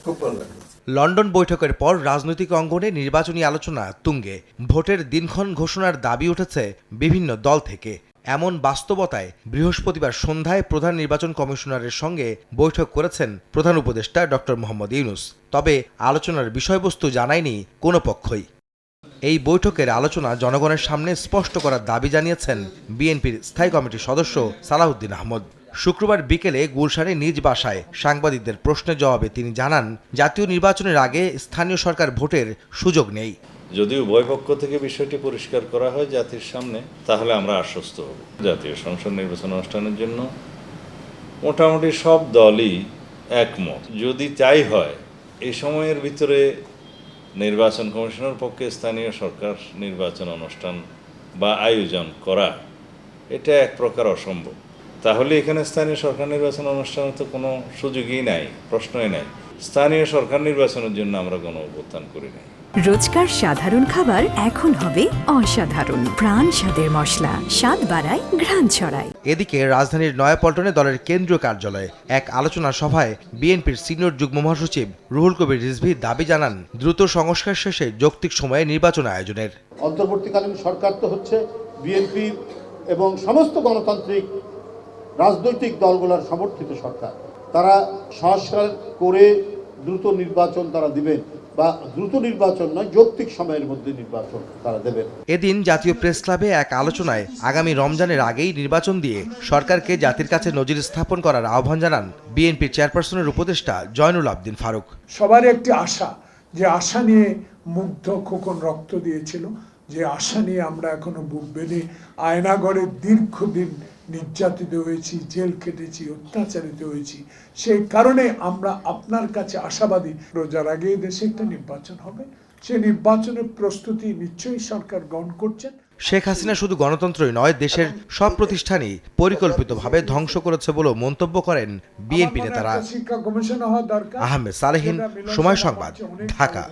খুব ভালো লাগে। লন্ডন বৈঠকের পর রাজনৈতিক অঙ্গনে নির্বাচনী আলোচনা তুঙ্গে। ভোটের দিনক্ষণ ঘোষণার দাবি উঠেছে বিভিন্ন দল থেকে। এমন বাস্তবতায় বৃহস্পতিবার সন্ধ্যায় প্রধান নির্বাচন কমিশনারের সঙ্গে বৈঠক করেছেন প্রধান উপদেষ্টা ডক্টর মোহাম্মদ ইউনূস। তবে আলোচনার বিষয়বস্তু জানায়নি কোনো পক্ষই। এই বৈঠকের আলোচনা জনগণের সামনে স্পষ্ট করার দাবি জানিয়েছেন বিএনপির স্থায়ী কমিটির সদস্য সালাউদ্দিন আহমদ। শুক্রবার বিকেলে গুলশানে নিজ বাসায় সাংবাদিকদের প্রশ্নের জবাবে তিনি জানান, জাতীয় নির্বাচনের আগে স্থানীয় সরকার ভোটের সুযোগ নেই। যদি উভয় পক্ষ থেকে বিষয়টি পরিষ্কার করা হয় জাতির সামনে, তাহলে আমরা আশ্বস্ত হব। জাতীয় সংসদ নির্বাচন অনুষ্ঠানের জন্য মোটামুটি সব দলই একমত। যদি তাই হয়, এই সময়ের ভিতরে নির্বাচন কমিশনের পক্ষে স্থানীয় সরকার নির্বাচন অনুষ্ঠান বা আয়োজন করা এটা এক প্রকার অসম্ভব। তাহলে এখানে স্থানীয় সরকার নির্বাচন অনুষ্ঠানের তো কোনো সুযোগই নাই, প্রশ্নই নাই। স্থানীয় সরকার নির্বাচনের জন্য আমরা কোনো অভ্যুত্থান করি নাই। রোজকার সাধারণ খাবার এখন হবে অসাধারণ। প্রাণ স্বাদের মশলা, স্বাদ বাড়ায়, ঘ্রাণ ছড়ায়। এদিকে রাজধানীর নয়াপল্টনে দলের কেন্দ্রীয় কার্যালয়ে এক আলোচনা সভায় বিএনপির সিনিয়র যুগ্ম মহাসচিব রুহুল কবির রিজভী দাবি জানান, দ্রুত সংস্কার শেষে যৌক্তিক সময়ে নির্বাচন আয়োজনের। অন্তর্বর্তীকালীন সরকার তো হচ্ছে বিএনপি এবং সমস্ত গণতান্ত্রিক রাজনৈতিক দলগুলোর সমর্থিত সরকার। তারা সংস্কার করে দ্রুত নির্বাচন তারা দিবেন, বা দ্রুত নির্বাচন নয়, যৌক্তিক সময়ের মধ্যে নির্বাচন তারা দেবেন। এদিন জাতীয় প্রেস ক্লাবে এক আলোচনায় আগামী রমজানের আগেই নির্বাচন দিয়ে সরকারকে জাতির কাছে নজির স্থাপন করার আহ্বান জানান বিএনপির চেয়ারপারসনের উপদেষ্টা জয়নুল আবদিন ফারুক। সবার একটি আশা, যে আশা নিয়ে মুগ্ধ খোকন রক্ত দিয়েছিল, যে আশা নিয়ে আমরা এখনো বুক বেঁধে আয়নাগড়ে দীর্ঘদিন নির্যাতিত হয়েছি, জেল কেটেছি, অত্যাচারিত হয়েছি। সেই কারণে আমরা আপনার কাছে আশাবাদী, রোজার আগে দেশে একটা নির্বাচন হবে। সেই নির্বাচনের প্রস্তুতি নিশ্চয়ই সরকার গ্রহণ করছেন। শেখ হাসিনা শুধু গণতন্ত্রই নয়, দেশের সব প্রতিষ্ঠানই পরিকল্পিতভাবে ধ্বংস করেছে বলেও মন্তব্য করেন বিএনপি নেতারা। শিক্ষা কমিশন হওয়া দরকার। আহমেদ সালেহীন, সময় সংবাদ, ঢাকা।